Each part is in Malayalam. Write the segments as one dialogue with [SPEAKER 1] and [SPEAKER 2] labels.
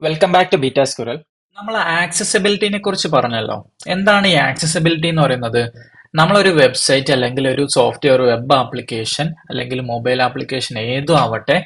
[SPEAKER 1] Welcome back to Beta Squirrel. നമ്മൾ ആക്സസിബിലിറ്റിനെ കുറിച്ച് പറഞ്ഞല്ലോ. എന്താണ് ഈ ആക്സസിബിലിറ്റി എന്ന് പറയുന്നത്? നമ്മളൊരു വെബ്സൈറ്റ് അല്ലെങ്കിൽ ഒരു സോഫ്റ്റ്വെയർ, വെബ് ആപ്ലിക്കേഷൻ അല്ലെങ്കിൽ മൊബൈൽ ആപ്ലിക്കേഷൻ ഏതും ആവട്ടെ,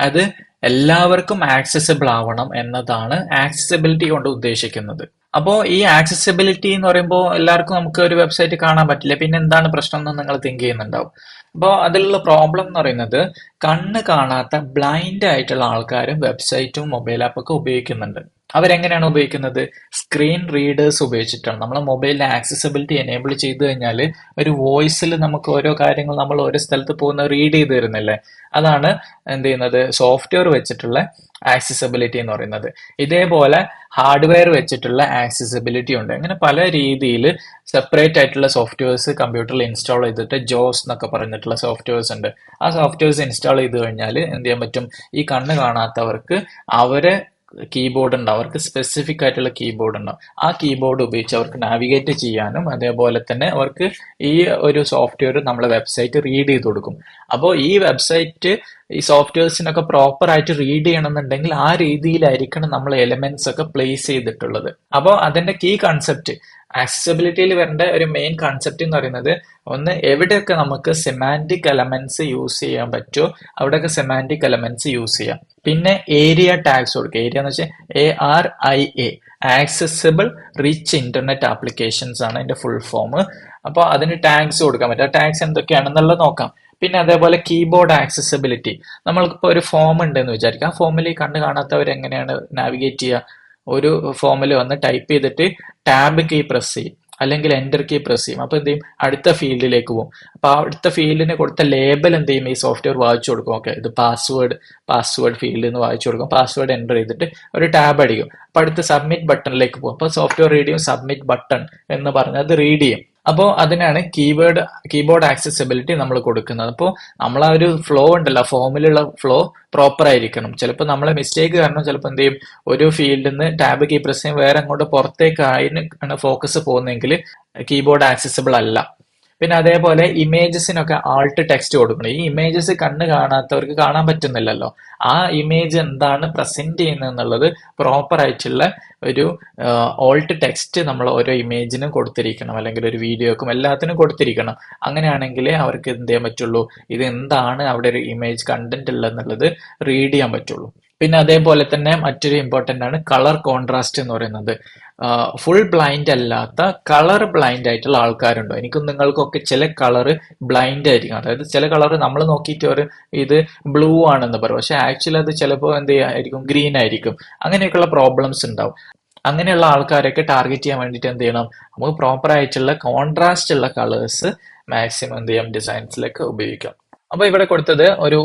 [SPEAKER 1] അത് എല്ലാവർക്കും ആക്സസിബിൾ ആവണം എന്നതാണ് ആക്സസിബിലിറ്റി കൊണ്ട് ഉദ്ദേശിക്കുന്നത്. അപ്പോൾ ഈ ആക്സസിബിലിറ്റി എന്ന് പറയുമ്പോൾ എല്ലാവർക്കും നമുക്ക് ഒരു വെബ്സൈറ്റ് കാണാൻ പറ്റില്ല, പിന്നെ എന്താണ് പ്രശ്നം എന്ന് നിങ്ങൾ തിങ്ക് ചെയ്യുന്നുണ്ടാവും. അപ്പോൾ അതിലുള്ള പ്രോബ്ലം എന്ന് പറയുന്നത്, കണ്ണ് കാണാത്ത ബ്ലൈൻഡ് ആയിട്ടുള്ള ആൾക്കാരും വെബ്സൈറ്റും മൊബൈൽ ആപ്പൊക്കെ ഉപയോഗിക്കുന്നുണ്ട്. അവരെങ്ങനെയാണ് ഉപയോഗിക്കുന്നത്? സ്ക്രീൻ റീഡേഴ്സ് ഉപയോഗിച്ചിട്ടാണ്. നമ്മൾ മൊബൈലിലെ ആക്സസിബിലിറ്റി എനേബിൾ ചെയ്ത് കഴിഞ്ഞാൽ ഒരു വോയിസിൽ നമുക്ക് ഓരോ കാര്യങ്ങൾ നമ്മൾ ഓരോ സ്ഥലത്ത് പോകുന്ന റീഡ് ചെയ്ത് തരുന്നില്ലേ, അതാണ് എന്ത് ചെയ്യുന്നത്, സോഫ്റ്റ്വെയർ വെച്ചിട്ടുള്ള ആക്സസിബിലിറ്റി എന്ന് പറയുന്നത്. ഇതേപോലെ ഹാർഡ്വെയർ വെച്ചിട്ടുള്ള ആക്സസിബിലിറ്റി ഉണ്ട്. അങ്ങനെ പല രീതിയിൽ സെപ്പറേറ്റ് ആയിട്ടുള്ള സോഫ്റ്റ്വെയർസ് കമ്പ്യൂട്ടറിൽ ഇൻസ്റ്റാൾ ചെയ്തിട്ട് ജോസ് എന്നൊക്കെ പറഞ്ഞിട്ടുള്ള സോഫ്റ്റ്വെയർസ് ഉണ്ട്. ആ സോഫ്റ്റ്വെയർസ് ഇൻസ്റ്റാൾ ചെയ്ത് കഴിഞ്ഞാൽ എന്ത് ചെയ്യാൻ പറ്റും, ഈ കണ്ണ് കാണാത്തവർക്ക് അവരെ കീബോർഡ് ഉണ്ടാവും, അവർക്ക് സ്പെസിഫിക് ആയിട്ടുള്ള കീബോർഡ് ഉണ്ടാവും. ആ കീബോർഡ് ഉപയോഗിച്ച് അവർക്ക് നാവിഗേറ്റ് ചെയ്യാനും അതേപോലെ തന്നെ അവർക്ക് ഈ ഒരു സോഫ്റ്റ്വെയർ നമ്മളെ വെബ്സൈറ്റ് റീഡ് ചെയ്ത് കൊടുക്കും. അപ്പോൾ ഈ വെബ്സൈറ്റ് ഈ സോഫ്റ്റ്വെയർസിനൊക്കെ പ്രോപ്പർ ആയിട്ട് റീഡ് ചെയ്യണമെന്നുണ്ടെങ്കിൽ ആ രീതിയിലായിരിക്കണം നമ്മൾ എലിമെന്റ്സ് ഒക്കെ പ്ലേസ് ചെയ്തിട്ടുള്ളത്. അപ്പോൾ അതിന്റെ കീ കൺസെപ്റ്റ്, ആക്സസിബിലിറ്റിയിൽ വരേണ്ട ഒരു മെയിൻ കൺസെപ്റ്റ് എന്ന് പറയുന്നത്, ഒന്ന് എവിടെയൊക്കെ നമുക്ക് സെമാന്റിക് എലമെന്റ്സ് യൂസ് ചെയ്യാൻ പറ്റുമോ അവിടെയൊക്കെ സെമാന്റിക് എലമെന്റ്സ് യൂസ് ചെയ്യാം. പിന്നെ ഏരിയ ടാഗ്സ് കൊടുക്കുക. ഏരിയ എന്ന് വെച്ചാൽ ARIA, accessible rich internet applications ആണ് അതിന്റെ ഫുൾ ഫോം. അപ്പോൾ അതിന് ടാഗ്സ് കൊടുക്കാൻ പറ്റും. ആ ടാഗ്സ് എന്തൊക്കെയാണെന്നുള്ളത് നോക്കാം. പിന്നെ അതേപോലെ കീബോർഡ് ആക്സസിബിലിറ്റി. നമ്മൾക്കിപ്പോൾ ഒരു ഫോം ഉണ്ടെന്ന് വിചാരിക്കാം. ആ ഫോമിൽ ഈ കണ്ണ് കാണാത്തവർ എങ്ങനെയാണ് നാവിഗേറ്റ് ചെയ്യുക? ഒരു ഫോമിൽ വന്ന് ടൈപ്പ് ചെയ്തിട്ട് ടാബ് കീ പ്രസ് ചെയ്യും അല്ലെങ്കിൽ എന്റർ കീ പ്രസ് ചെയ്യും. അപ്പൊ എന്ത് ചെയ്യും, അടുത്ത ഫീൽഡിലേക്ക് പോകും. അപ്പൊ അടുത്ത ഫീൽഡിന് കൊടുത്ത ലേബൽ എന്ത് ചെയ്യും, ഈ സോഫ്റ്റ്വെയർ വായിച്ചു കൊടുക്കും. ഓക്കെ, ഇത് പാസ്വേഡ് ഫീൽഡിൽ നിന്ന് വായിച്ചു കൊടുക്കും. പാസ്വേഡ് എൻ്റർ ചെയ്തിട്ട് ഒരു ടാബ് അടിക്കും. അപ്പൊ അടുത്ത സബ്മിറ്റ് ബട്ടണിലേക്ക് പോകും. അപ്പൊ സോഫ്റ്റ്വെയർ റീഡ് ചെയ്യും, സബ്മിറ്റ് ബട്ടൺ എന്ന് പറഞ്ഞ് അത് റീഡ് ചെയ്യും. അപ്പോൾ അതിനാണ് കീബോർഡ് ആക്സസിബിലിറ്റി നമ്മൾ കൊടുക്കുന്നത്. അപ്പോൾ നമ്മൾ ആ ഒരു ഫ്ലോ ഉണ്ടല്ലോ, ഫോമിലുള്ള ഫ്ലോ പ്രോപ്പർ ആയിരിക്കണം. ചിലപ്പോൾ നമ്മളെ മിസ്റ്റേക്ക് കാരണം ചിലപ്പോൾ എന്ത് ചെയ്യും, ഒരു ഫീൽഡിൽ നിന്ന് ടാബ് കീ പ്രസ് ചെയ്യും, വേറെ അങ്ങോട്ട് പുറത്തേക്ക് അതിന് ഫോക്കസ് പോകുന്നെങ്കിൽ കീബോർഡ് ആക്സസിബിൾ അല്ല. പിന്നെ അതേപോലെ ഇമേജസിനൊക്കെ ആൾട്ട് ടെക്സ്റ്റ് കൊടുക്കണം. ഈ ഇമേജസ് കണ്ണ് കാണാത്തവർക്ക് കാണാൻ പറ്റുന്നില്ലല്ലോ. ആ ഇമേജ് എന്താണ് പ്രസന്റ് ചെയ്യുന്നത് എന്നുള്ളത് പ്രോപ്പർ ആയിട്ടുള്ള ഒരു ഓൾട്ട് ടെക്സ്റ്റ് നമ്മൾ ഓരോ ഇമേജിനും കൊടുത്തിരിക്കണം, അല്ലെങ്കിൽ ഒരു വീഡിയോക്കും എല്ലാത്തിനും കൊടുത്തിരിക്കണം. അങ്ങനെയാണെങ്കിലേ അവർക്ക് എന്ത് ചെയ്യാൻ പറ്റുള്ളൂ, ഇത് എന്താണ് അവിടെ ഒരു ഇമേജ് കണ്ടന്റ് ഉള്ളതെന്നുള്ളത് റീഡ് ചെയ്യാൻ പറ്റുള്ളൂ. പിന്നെ അതേപോലെ തന്നെ മറ്റൊരു ഇമ്പോർട്ടൻ്റ് ആണ് കളർ കോൺട്രാസ്റ്റ് എന്ന് പറയുന്നത്. ഫുൾ ബ്ലൈൻഡ് അല്ലാത്ത കളർ ബ്ലൈൻഡ് ആയിട്ടുള്ള ആൾക്കാരുണ്ടോ? എനിക്കും നിങ്ങൾക്കൊക്കെ ചില കളർ ബ്ലൈൻഡ് ആയിരിക്കും. അതായത് ചില കളർ നമ്മൾ നോക്കിയിട്ട് ഒരു ഇത് ബ്ലൂ ആണെന്ന് പറയും, പക്ഷെ ആക്ച്വലി അത് ചിലപ്പോൾ എന്ത് ചെയ്യായിരിക്കും, ഗ്രീൻ ആയിരിക്കും. അങ്ങനെയൊക്കെയുള്ള പ്രോബ്ലംസ് ഉണ്ടാവും. അങ്ങനെയുള്ള ആൾക്കാരൊക്കെ ടാർഗറ്റ് ചെയ്യാൻ വേണ്ടിയിട്ട് എന്ത് ചെയ്യണം, നമുക്ക് പ്രോപ്പർ ആയിട്ടുള്ള കോൺട്രാസ്റ്റ് ഉള്ള കളേഴ്സ് മാക്സിമം എന്ത് ചെയ്യാം, ഡിസൈൻസിലേക്ക് ഉപയോഗിക്കാം. അപ്പൊ ഇവിടെ കൊടുത്തത് ഒരു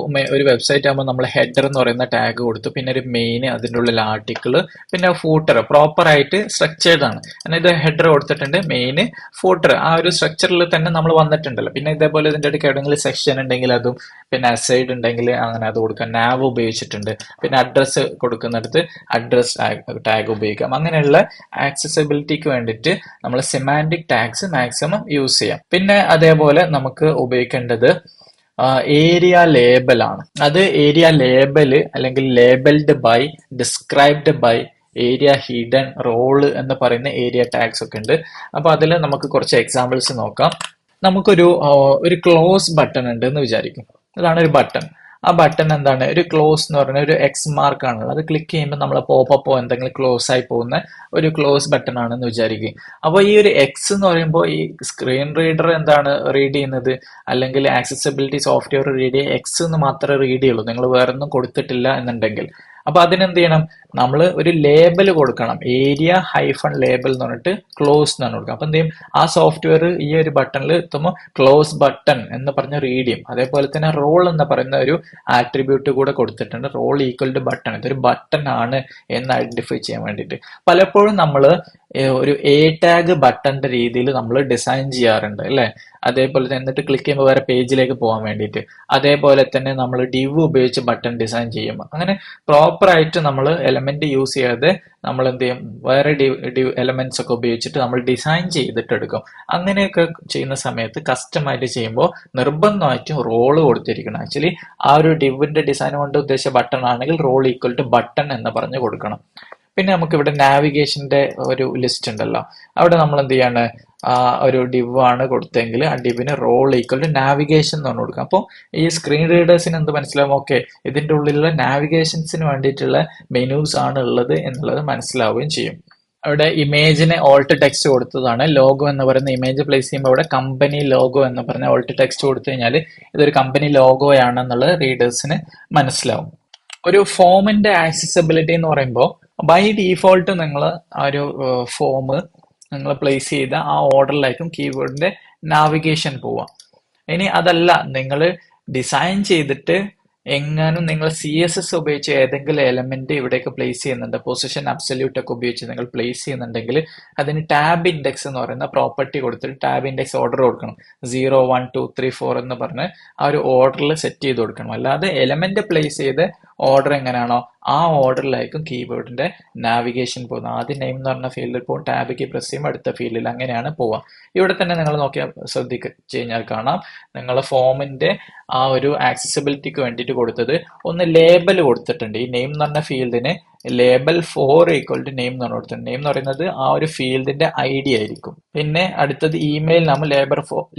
[SPEAKER 1] വെബ്സൈറ്റ് ആകുമ്പോൾ നമ്മൾ ഹെഡർ എന്ന് പറയുന്ന ടാഗ് കൊടുത്തു, പിന്നെ ഒരു മെയിൻ, അതിൻ്റെ ഉള്ളിൽ ആർട്ടിക്കിൾ, പിന്നെ ഫൂട്ടർ പ്രോപ്പർ ആയിട്ട് സ്ട്രക്ചേർഡ് ആണ്. കാരണം ഇത് ഹെഡർ കൊടുത്തിട്ടുണ്ട്, മെയിൻ, ഫൂട്ടർ, ആ ഒരു സ്ട്രക്ചറിൽ തന്നെ നമ്മൾ വന്നിട്ടുണ്ടല്ലോ. പിന്നെ ഇതേപോലെ ഇതിൻ്റെ ഇടയ്ക്ക് എവിടെയെങ്കിലും സെക്ഷൻ ഉണ്ടെങ്കിൽ അതും, പിന്നെ അസൈഡ് ഉണ്ടെങ്കിൽ അങ്ങനെ അത് കൊടുക്കാം. നാവ് ഉപയോഗിച്ചിട്ടുണ്ട്. പിന്നെ അഡ്രസ്സ് കൊടുക്കുന്നിടത്ത് അഡ്രസ് ടാഗ് ഉപയോഗിക്കാം. അങ്ങനെയുള്ള ആക്സസിബിലിറ്റിക്ക് വേണ്ടിയിട്ട് നമ്മൾ സെമാൻറ്റിക് ടാഗ്സ് മാക്സിമം യൂസ് ചെയ്യാം. പിന്നെ അതേപോലെ നമുക്ക് ഉപയോഗിക്കേണ്ടത് ഏരിയ ലേബൽ ആണ്. അത് ഏരിയ ലേബല് അല്ലെങ്കിൽ labelled by, described by, aria hidden, role എന്ന് പറയുന്ന ഏരിയ ടാഗ്സ് ഒക്കെ ഉണ്ട്. അപ്പൊ അതിൽ നമുക്ക് കുറച്ച് എക്സാമ്പിൾസ് നോക്കാം. നമുക്കൊരു ക്ലോസ് ബട്ടൺ ഉണ്ട് എന്ന് വിചാരിക്കും. അതാണ് ഒരു ബട്ടൺ. ആ ബട്ടൺ എന്താണ്, ഒരു ക്ലോസ് എന്ന് പറഞ്ഞ ഒരു എക്സ് മാർക്ക് ആണല്ലോ. അത് ക്ലിക്ക് ചെയ്യുമ്പോൾ നമ്മൾ പോപ്പോ എന്തെങ്കിലും ക്ലോസ് ആയി പോകുന്ന ഒരു ക്ലോസ് ബട്ടൺ ആണെന്ന് വിചാരിക്കും. അപ്പോൾ ഈ ഒരു എക്സ് എന്ന് പറയുമ്പോൾ ഈ സ്ക്രീൻ റീഡർ എന്താണ് റീഡ് ചെയ്യുന്നത്, അല്ലെങ്കിൽ ആക്സസിബിലിറ്റി സോഫ്റ്റ്വെയർ റീഡ് ചെയ്യുക എക്സ് എന്ന് മാത്രമേ റീഡ് ചെയ്യുള്ളൂ, നിങ്ങൾ വേറൊന്നും കൊടുത്തിട്ടില്ല എന്നുണ്ടെങ്കിൽ. അപ്പൊ അതിനെന്ത് ചെയ്യണം, നമ്മൾ ഒരു ലേബൽ കൊടുക്കണം. ഏരിയ ഹൈഫൺ ലേബൽ എന്ന് പറഞ്ഞിട്ട് ക്ലോസ് എന്നാണ് കൊടുക്കുക. അപ്പൊ എന്ത് ചെയ്യും, ആ സോഫ്റ്റ്വെയർ ഈ ഒരു ബട്ടണിൽ എത്തുമ്പോൾ ക്ലോസ് ബട്ടൺ എന്ന് പറഞ്ഞ് റീഡ് ചെയ്യും. അതേപോലെ തന്നെ റോൾ എന്ന് പറയുന്ന ഒരു ആട്രിബ്യൂട്ട് കൂടെ കൊടുത്തിട്ടുണ്ട്. റോൾ ഈക്വൽ ടു ബട്ടൺ, ഇതൊരു ബട്ടൺ ആണ് എന്ന് ഐഡന്റിഫൈ ചെയ്യാൻ വേണ്ടിയിട്ട്. പലപ്പോഴും നമ്മൾ ഒരു എ ടാഗ് ബട്ടന്റെ രീതിയിൽ നമ്മൾ ഡിസൈൻ ചെയ്യാറുണ്ട് അല്ലെ. അതേപോലെ തന്നെ എന്നിട്ട് ക്ലിക്ക് ചെയ്യുമ്പോൾ വേറെ പേജിലേക്ക് പോകാൻ വേണ്ടിയിട്ട്. അതേപോലെ തന്നെ നമ്മൾ ഡിവ് ഉപയോഗിച്ച് ബട്ടൺ ഡിസൈൻ ചെയ്യും. അങ്ങനെ പ്രോപ്പർ ആയിട്ട് നമ്മൾ എലമെന്റ് യൂസ് ചെയ്യാതെ നമ്മൾ എന്ത് ചെയ്യും, വേറെ എലമെന്റ്സ് ഒക്കെ ഉപയോഗിച്ചിട്ട് നമ്മൾ ഡിസൈൻ ചെയ്തിട്ട് എടുക്കും. അങ്ങനെയൊക്കെ ചെയ്യുന്ന സമയത്ത് കസ്റ്റമായിട്ട് ചെയ്യുമ്പോൾ നിർബന്ധമായിട്ടും റോള് കൊടുത്തിരിക്കണം. ആക്ച്വലി ആ ഒരു ഡിവിന്റെ ഡിസൈൻ കൊണ്ട് ഉദ്ദേശിച്ച ബട്ടൺ ആണെങ്കിൽ റോൾ ഈക്വൽ ടു ബട്ടൺ എന്ന് പറഞ്ഞ് കൊടുക്കണം. പിന്നെ നമുക്ക് ഇവിടെ നാവിഗേഷന്റെ ഒരു ലിസ്റ്റ് ഉണ്ടല്ലോ, അവിടെ നമ്മൾ എന്ത് ചെയ്യാണ്, ഒരു div ആണ് കൊടുത്തെങ്കിൽ ആ divന് റോൾ ഈക്വൽ ടു നാവിഗേഷൻ എന്ന് പറഞ്ഞു കൊടുക്കാം. അപ്പോൾ ഈ സ്ക്രീൻ റീഡേഴ്സിന് എന്ത് മനസ്സിലാവും, ഓക്കെ ഇതിന്റെ ഉള്ളിലുള്ള നാവിഗേഷൻസിന് വേണ്ടിയിട്ടുള്ള മെനൂസ് ആണ് ഉള്ളത് എന്നുള്ളത് മനസ്സിലാവുകയും ചെയ്യും. അവിടെ ഇമേജിന് ഓൾട്ട് ടെക്സ്റ്റ് കൊടുത്തതാണ്. ലോഗോ എന്ന് പറയുന്ന ഇമേജ് പ്ലേസ് ചെയ്യുമ്പോൾ അവിടെ കമ്പനി ലോഗോ എന്ന് പറഞ്ഞ ഓൾട്ട് ടെക്സ്റ്റ് കൊടുത്തു കഴിഞ്ഞാൽ ഇതൊരു കമ്പനി ലോഗോയാണെന്നുള്ളത് റീഡേഴ്സിന് മനസ്സിലാവും. ഒരു ഫോമിന്റെ ആക്സസിബിലിറ്റി എന്ന് പറയുമ്പോൾ ബൈ ഡീഫോൾട്ട് നിങ്ങൾ ആ ഒരു ഫോം നിങ്ങൾ പ്ലേസ് ചെയ്ത ആ ഓർഡറിലായിരിക്കും കീബോർഡിന്റെ നാവിഗേഷൻ പോവാം. ഇനി അതല്ല, നിങ്ങൾ ഡിസൈൻ ചെയ്തിട്ട് എങ്ങാനും നിങ്ങൾ CSS ഉപയോഗിച്ച് ഏതെങ്കിലും എലമെന്റ് ഇവിടേക്ക് പ്ലേസ് ചെയ്യുന്നുണ്ട്, പൊസിഷൻ അബ്സല്യൂട്ട് ഒക്കെ ഉപയോഗിച്ച് നിങ്ങൾ പ്ലേസ് ചെയ്യുന്നുണ്ടെങ്കിൽ അതിന് ടാബ് ഇൻഡെക്സ് എന്ന് പറയുന്ന പ്രോപ്പർട്ടി കൊടുത്തിട്ട് ടാബ് ഇൻഡെക്സ് ഓർഡർ കൊടുക്കണം. 0 1 2 3 4 എന്ന് പറഞ്ഞ് ആ ഒരു ഓർഡറിൽ സെറ്റ് ചെയ്ത് കൊടുക്കണം. അല്ലാതെ എലമെന്റ് പ്ലേസ് ചെയ്ത് ഓർഡർ എങ്ങനെയാണോ ആ ഓർഡറിലായിരിക്കും കീബോർഡിന്റെ നാവിഗേഷൻ പോകുന്നത്. ആദ്യം നെയിം എന്ന് പറഞ്ഞ ഫീൽഡിൽ പോകും, ടാബ് കീ പ്രസ് ചെയ്യുമ്പോൾ അടുത്ത ഫീൽഡിൽ, അങ്ങനെയാണ് പോവുക. ഇവിടെ തന്നെ നിങ്ങൾ നോക്കിയാൽ ശ്രദ്ധിച്ചു കഴിഞ്ഞാൽ കാണാം, നിങ്ങൾ ഫോമിന്റെ ആ ഒരു ആക്സസിബിലിറ്റിക്ക് വേണ്ടിയിട്ട് കൊടുത്തത് ഒന്ന് ലേബൽ കൊടുത്തിട്ടുണ്ട്. ഈ നെയിം എന്ന് പറഞ്ഞ ഫീൽഡിന് ലേബൽ 4 ഈക്വൽ ടു നെയിം എന്ന് കൊടുത്തിട്ടുണ്ട്. നെയിം എന്ന് പറയുന്നത് ആ ഒരു ഫീൽഡിന്റെ ID ആയിരിക്കും. പിന്നെ അടുത്തത് ഇമെയിൽ, നമ്മൾ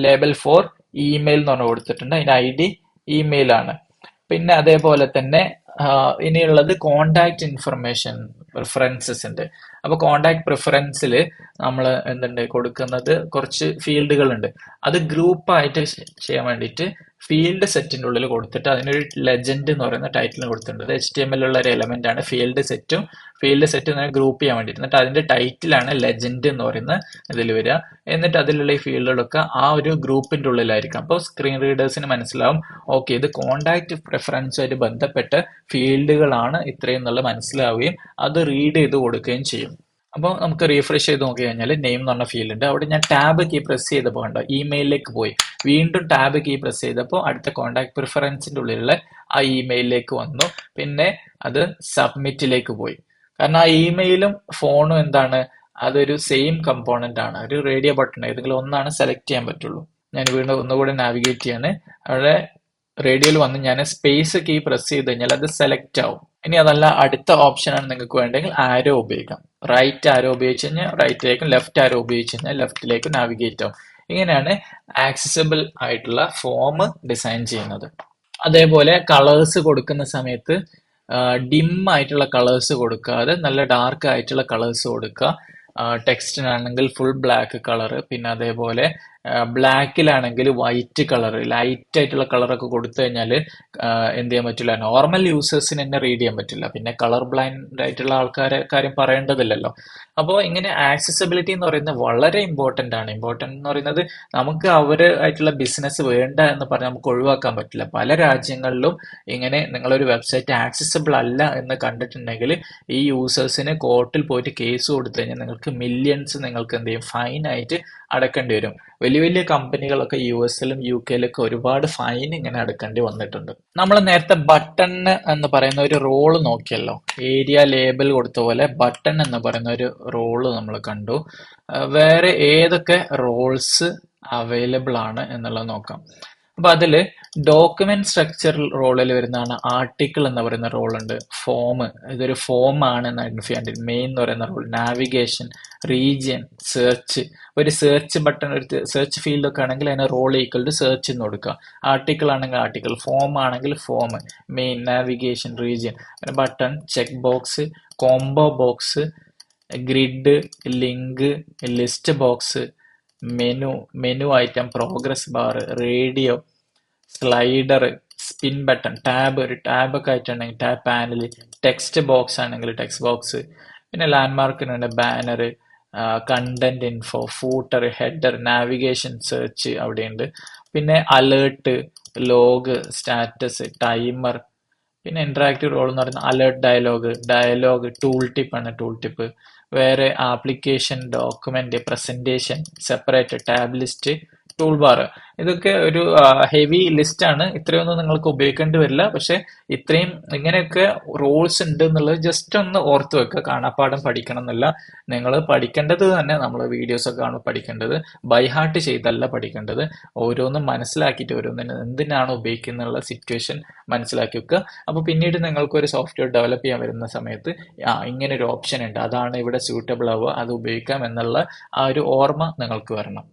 [SPEAKER 1] ലേബൽ 4 ഇമെയിൽ എന്ന് പറഞ്ഞു കൊടുത്തിട്ടുണ്ട്, അതിന്റെ ID ഇമെയിൽ ആണ്. പിന്നെ അതേപോലെ തന്നെ ഇനിയുള്ളത് കോണ്ടാക്ട് ഇൻഫർമേഷൻ പ്രിഫറൻസസ് ഉണ്ട്. അപ്പൊ കോണ്ടാക്ട് പ്രിഫറൻസിൽ നമ്മൾ എന്തുണ്ട് കൊടുക്കുന്നത്, കുറച്ച് ഫീൽഡുകൾ ഉണ്ട്. അത് ഗ്രൂപ്പായിട്ട് ചെയ്യാൻ വേണ്ടിയിട്ട് ഫീൽഡ് സെറ്റിന്റെ ഉള്ളിൽ കൊടുത്തിട്ട് അതിനൊരു ലെജൻഡ് എന്ന് പറയുന്ന ടൈറ്റിൽ കൊടുത്തിട്ടുണ്ട്. HTML ഉള്ള ഒരു എലമെന്റ് ആണ് ഫീൽഡ് സെറ്റും. ഫീൽഡ് സെറ്റ് ഗ്രൂപ്പ് ചെയ്യാൻ വേണ്ടിയിട്ട്, എന്നിട്ട് അതിന്റെ ടൈറ്റിലാണ് ലെജൻഡ് എന്ന് പറയുന്ന ഇതിൽ വരിക. എന്നിട്ട് അതിലുള്ള ഈ ഫീൽഡുകളൊക്കെ ആ ഒരു ഗ്രൂപ്പിന്റെ ഉള്ളിലായിരിക്കും. അപ്പോൾ സ്ക്രീൻ റീഡേഴ്സിന് മനസ്സിലാവും, ഓക്കെ ഇത് കോണ്ടാക്ട് പ്രിഫറൻസുമായിട്ട് ബന്ധപ്പെട്ട ഫീൽഡുകളാണ് ഇത്രയും എന്നുള്ളത് മനസ്സിലാവുകയും അത് റീഡ് ചെയ്ത് കൊടുക്കുകയും ചെയ്യും. അപ്പോൾ നമുക്ക് റീഫ്രഷ് ചെയ്ത് നോക്കി കഴിഞ്ഞാൽ നെയിം എന്ന് പറഞ്ഞ ഫീൽഡ് ഉണ്ട്. അവിടെ ഞാൻ ടാബ് കീ പ്രസ് ചെയ്തപ്പോൾ കണ്ടോ ഇമെയിലിലേക്ക് പോയി. വീണ്ടും ടാബ് കീ പ്രസ് ചെയ്തപ്പോൾ അടുത്ത കോണ്ടാക്ട് പ്രിഫറൻസിന്റെ ഉള്ളിലുള്ള ആ ഇമെയിലിലേക്ക് വന്നു. പിന്നെ അത് സബ്മിറ്റിലേക്ക് പോയി. കാരണം ആ ഇമെയിലും ഫോണും എന്താണ്, അതൊരു സെയിം കമ്പോണന്റ് ആണ്. ഒരു റേഡിയോ ബട്ടൺ ഏതെങ്കിലും ഒന്നാണ് സെലക്ട് ചെയ്യാൻ പറ്റുള്ളൂ. ഞാൻ വീണ്ടും ഒന്നുകൂടെ നാവിഗേറ്റ് ചെയ്യാണ്. അവിടെ റേഡിയോയിൽ വന്ന് ഞാൻ സ്പേസ് കീ പ്രസ് ചെയ്ത് കഴിഞ്ഞാൽ അത് സെലക്ട് ആവും. ഇനി അതല്ല അടുത്ത ഓപ്ഷൻ ആണ് നിങ്ങൾക്ക് വേണ്ടെങ്കിൽ ആരോ ഉപയോഗിക്കാം. റൈറ്റ് ആരോ ഉപയോഗിച്ച് കഴിഞ്ഞാൽ റൈറ്റിലേക്കും, ലെഫ്റ്റ് ആരോ ഉപയോഗിച്ച് കഴിഞ്ഞാൽ ലെഫ്റ്റിലേക്കും നാവിഗേറ്റ് ആവും. ഇങ്ങനെയാണ് ആക്സസിബിൾ ആയിട്ടുള്ള ഫോം ഡിസൈൻ ചെയ്യുന്നത്. അതേപോലെ കളേഴ്സ് കൊടുക്കുന്ന സമയത്ത് ഡിം ആയിട്ടുള്ള കളേഴ്സ് കൊടുക്കാതെ നല്ല ഡാർക്ക് ആയിട്ടുള്ള കളേഴ്സ് കൊടുക്കുക. ടെക്സ്റ്റിനാണെങ്കിൽ ഫുൾ ബ്ലാക്ക് കളർ, പിന്നെ അതേപോലെ ബ്ലാക്കിലാണെങ്കിൽ വൈറ്റ് കളർ, ലൈറ്റ് ആയിട്ടുള്ള കളറൊക്കെ കൊടുത്തു കഴിഞ്ഞാൽ എന്ത് ചെയ്യാൻ പറ്റില്ല, നോർമൽ യൂസേഴ്സിന് തന്നെ റീഡ് ചെയ്യാൻ പറ്റില്ല. പിന്നെ കളർ ബ്ലൈൻഡ് ആയിട്ടുള്ള ആൾക്കാരെ കാര്യം പറയേണ്ടതില്ലല്ലോ. അപ്പോൾ ഇങ്ങനെ ആക്സസിബിലിറ്റി എന്ന് പറയുന്നത് വളരെ ഇമ്പോർട്ടന്റ് ആണ്. ഇമ്പോർട്ടന്റ് എന്ന് പറയുന്നത് നമുക്ക് അവരായിട്ടുള്ള ബിസിനസ് വേണ്ട എന്ന് പറഞ്ഞാൽ നമുക്ക് ഒഴിവാക്കാൻ പറ്റില്ല. പല രാജ്യങ്ങളിലും ഇങ്ങനെ നിങ്ങളൊരു വെബ്സൈറ്റ് ആക്സസിബിൾ അല്ല എന്ന് കണ്ടിട്ടുണ്ടെങ്കിൽ ഈ യൂസേഴ്സിന് കോർട്ടിൽ പോയിട്ട് കേസ് കൊടുത്തു കഴിഞ്ഞാൽ നിങ്ങൾക്ക് മില്യൺസ് നിങ്ങൾക്ക് എന്ത് ചെയ്യും, ഫൈൻ ആയിട്ട് അടക്കേണ്ടി വരും. വലിയ വലിയ കമ്പനികളൊക്കെ US-ലും UK-ലൊക്കെ ഒരുപാട് ഫൈൻ ഇങ്ങനെ അടക്കേണ്ടി വന്നിട്ടുണ്ട്. നമ്മൾ നേരത്തെ ബട്ടൺ എന്ന് പറയുന്ന ഒരു റോള് നോക്കിയല്ലോ, ഏരിയ ലേബൽ കൊടുത്ത പോലെ ബട്ടൺ എന്ന് പറയുന്ന ഒരു റോള് നമ്മൾ കണ്ടു. വേറെ ഏതൊക്കെ റോൾസ് അവൈലബിൾ ആണ് എന്നുള്ളത് നോക്കാം. അപ്പൊ അതില് ഡോക്യുമെന്റ് സ്ട്രക്ചർ റോളിൽ വരുന്നതാണ് ആർട്ടിക്കിൾ എന്ന് പറയുന്ന റോൾ ഉണ്ട്. ഫോം, ഇതൊരു ഫോം ആണ് എന്ന് ഐഡന്റിഫൈ ചെയ്യാൻ മെയിൻ എന്ന് പറയുന്ന റോൾ. Navigation, region, search. ഒരു സെർച്ച് ബട്ടൺ, ഒരു സെർച്ച് ഫീൽഡ് ഒക്കെ ആണെങ്കിൽ അതിന് റോൾ ഈക്വൽ ടു സെർച്ച് എന്ന് കൊടുക്കുക. ആർട്ടിക്കിൾ ആണെങ്കിൽ ആർട്ടിക്കിൾ, ഫോം ആണെങ്കിൽ form, main, navigation, region. Button, check box, combo box, grid, link, list box, menu item, progress bar, radio, slider, spin button, tab, ഒരു ടാബ് ഒക്കെ ആയിട്ടുണ്ടെങ്കിൽ ടാബ് പാനൽ, ടെക്സ്റ്റ് ബോക്സ് ആണെങ്കിൽ ടെക്സ്റ്റ് ബോക്സ്, പിന്നെ ലാൻഡ്മാർക്കിനുണ്ട് banner, content info, footer, header, navigation, search അവിടെയുണ്ട്. പിന്നെ അലേർട്ട്, ലോഗ്, സ്റ്റാറ്റസ്, ടൈമർ, പിന്നെ ഇന്ററാക്റ്റീവ് റോൾ എന്ന് പറയുന്നത് അലേർട്ട്, ഡയലോഗ്, ടൂൾ ടിപ്പ് ആണ് ടൂൾ ടിപ്പ്. വേറെ application, document, presentation, separate, tab list, tool bar, ഇതൊക്കെ ഒരു ഹെവി ലിസ്റ്റ് ആണ്. ഇത്രയൊന്നും നിങ്ങൾക്ക് ഉപയോഗിക്കേണ്ടി വരില്ല. പക്ഷെ ഇത്രയും ഇങ്ങനെയൊക്കെ റൂൾസ് ഉണ്ട് എന്നുള്ളത് ജസ്റ്റ് ഒന്ന് ഓർത്ത് വെക്കുക. കാണാപ്പാഠം പഠിക്കണം എന്നല്ല, നിങ്ങൾ പഠിക്കേണ്ടത് തന്നെ നമ്മൾ വീഡിയോസ് ഒക്കെ ആണ് പഠിക്കേണ്ടത്. ബൈ ഹാർട്ട് ചെയ്തല്ല പഠിക്കേണ്ടത്. ഓരോന്നും മനസ്സിലാക്കിയിട്ട് ഓരോന്നിനും എന്തിനാണ് ഉപയോഗിക്കുന്നുള്ള സിറ്റുവേഷൻ മനസ്സിലാക്കി വെക്കുക. അപ്പൊ പിന്നീട് നിങ്ങൾക്ക് ഒരു സോഫ്റ്റ്വെയർ ഡെവലപ്പ് ചെയ്യാൻ വരുന്ന സമയത്ത് ഇങ്ങനെ ഒരു ഓപ്ഷൻ ഉണ്ട്, അതാണ് ഇവിടെ സ്യൂട്ടബിൾ ആവുക, അത് ഉപയോഗിക്കാം എന്നുള്ള ആ ഒരു ഓർമ്മ നിങ്ങൾക്ക് വരണം.